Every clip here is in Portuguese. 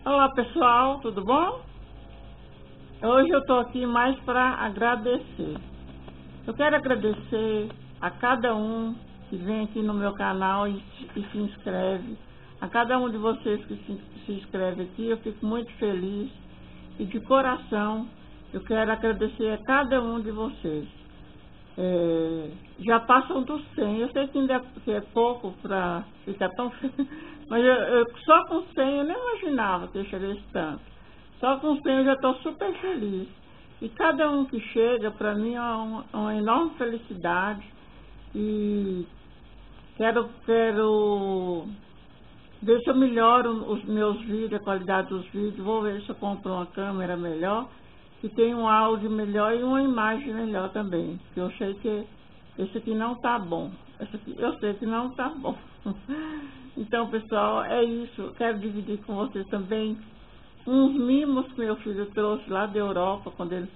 Olá pessoal, tudo bom? Hoje eu estou aqui mais para agradecer. Eu quero agradecer a cada um que vem aqui no meu canal e se inscreve. A cada um de vocês que se inscreve aqui, eu fico muito feliz. E de coração, eu quero agradecer a cada um de vocês. Já passam dos 100. Eu sei que ainda é pouco para ficar tão feliz, mas só com 100 eu nem imaginava que eu chegasse tanto. Só com 100 eu já estou super feliz. E cada um que chega, para mim, é uma enorme felicidade. E quero ver se eu melhoro os meus vídeos, a qualidade dos vídeos. Vou ver se eu compro uma câmera melhor, que tem um áudio melhor e uma imagem melhor também. Eu sei que esse aqui não tá bom. Esse aqui eu sei que não tá bom. Então, pessoal, é isso. Eu quero dividir com vocês também uns mimos que meu filho trouxe lá da Europa, quando ele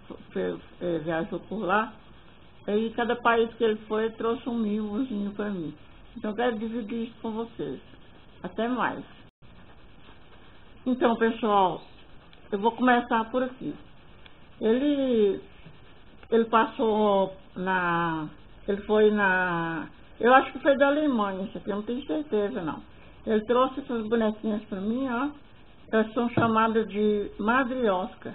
viajou por lá. Aí, cada país que ele foi, ele trouxe um mimozinho para mim. Então, eu quero dividir isso com vocês. Até mais. Então, pessoal, eu vou começar por aqui. Ele passou ele foi eu acho que foi da Alemanha, isso aqui eu não tenho certeza não. Ele trouxe essas bonequinhas para mim, ó. Elas são chamadas de madriosca.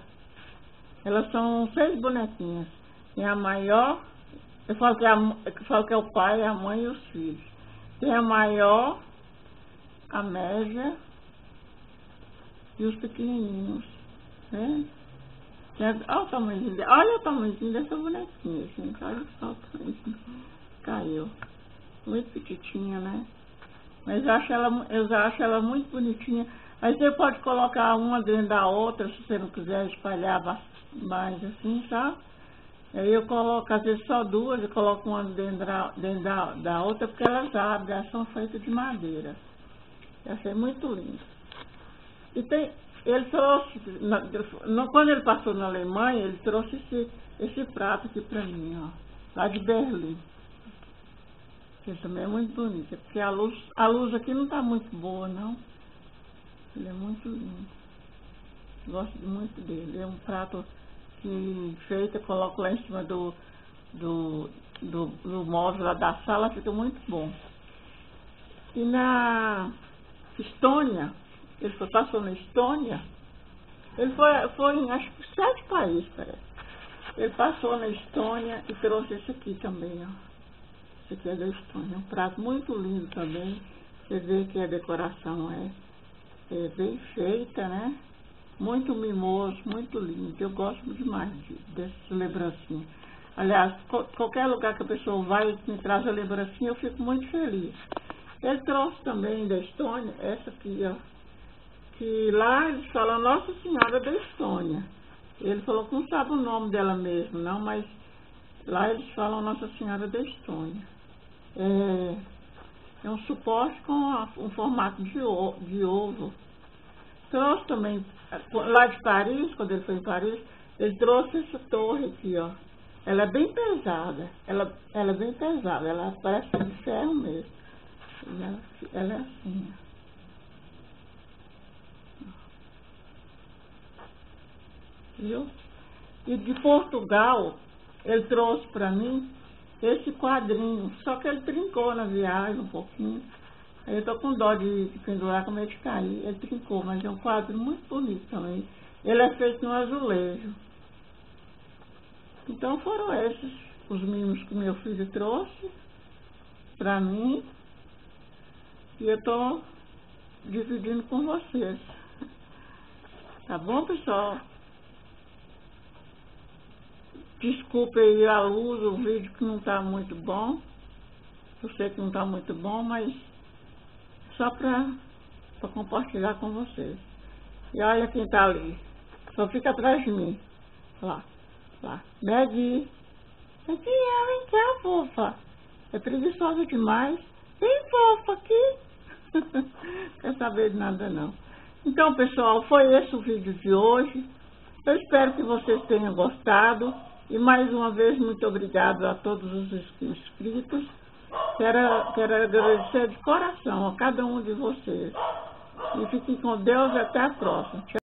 Elas são 6 bonequinhas. Tem a maior, eu falo que é o pai, a mãe e os filhos. Tem a maior, a média e os pequenininhos, né? Olha o tamanhozinho dessa bonequinha, gente. Olha só o tamanhozinho. Caiu. Muito petitinha, né? Mas eu acho ela muito bonitinha. Aí você pode colocar uma dentro da outra, se você não quiser espalhar mais assim, sabe? Aí eu coloco, às vezes só duas, eu coloco uma dentro da outra, porque elas abrem, elas são feitas de madeira. Eu achei muito lindo. E ele trouxe, quando ele passou na Alemanha, ele trouxe esse prato aqui pra mim, ó, lá de Berlim. Ele também é muito bonito, porque a luz aqui não tá muito boa, não. Ele é muito lindo. Gosto muito dele. É um prato que feito, eu coloco lá em cima do móvel lá da sala, fica muito bom. E na Estônia, ele passou na Estônia, ele foi em acho que 7 países, parece. Ele passou na Estônia e trouxe esse aqui também, ó. Esse aqui é da Estônia, um prato muito lindo também. Você vê que a decoração é bem feita, né? Muito mimoso, muito lindo. Eu gosto demais dessas lembrancinhas. Aliás, qualquer lugar que a pessoa vai e me traz a lembrancinha, eu fico muito feliz. Ele trouxe também da Estônia, essa aqui, ó. Que lá eles falam Nossa Senhora da Estônia. Ele falou que não sabe o nome dela mesmo, não, mas lá eles falam Nossa Senhora da Estônia. É um suporte com um formato de ovo. Trouxe também, lá de Paris, quando ele foi em Paris, ele trouxe essa torre aqui, ó. Ela é bem pesada, ela é bem pesada, ela parece de ferro mesmo. Ela é assim, ó. Viu? E de Portugal, ele trouxe para mim esse quadrinho, só que ele trincou na viagem um pouquinho. Aí eu tô com dó de pendurar, com medo de cair. Ele trincou, mas é um quadro muito bonito também. Ele é feito no azulejo. Então foram esses os mimos que meu filho trouxe para mim. E eu tô dividindo com vocês. Tá bom, pessoal? Desculpe aí a luz, o vídeo que não tá muito bom. Eu sei que não tá muito bom, mas só para compartilhar com vocês. E olha quem tá ali. Só fica atrás de mim. Lá. Maggie. Maggie, vem cá, fofa. É preguiçosa demais. Vem, fofa, aqui. Quer saber de nada, não. Então, pessoal, foi esse o vídeo de hoje. Eu espero que vocês tenham gostado. E mais uma vez, muito obrigado a todos os inscritos. Quero agradecer de coração a cada um de vocês. E fiquem com Deus, até a próxima. Tchau.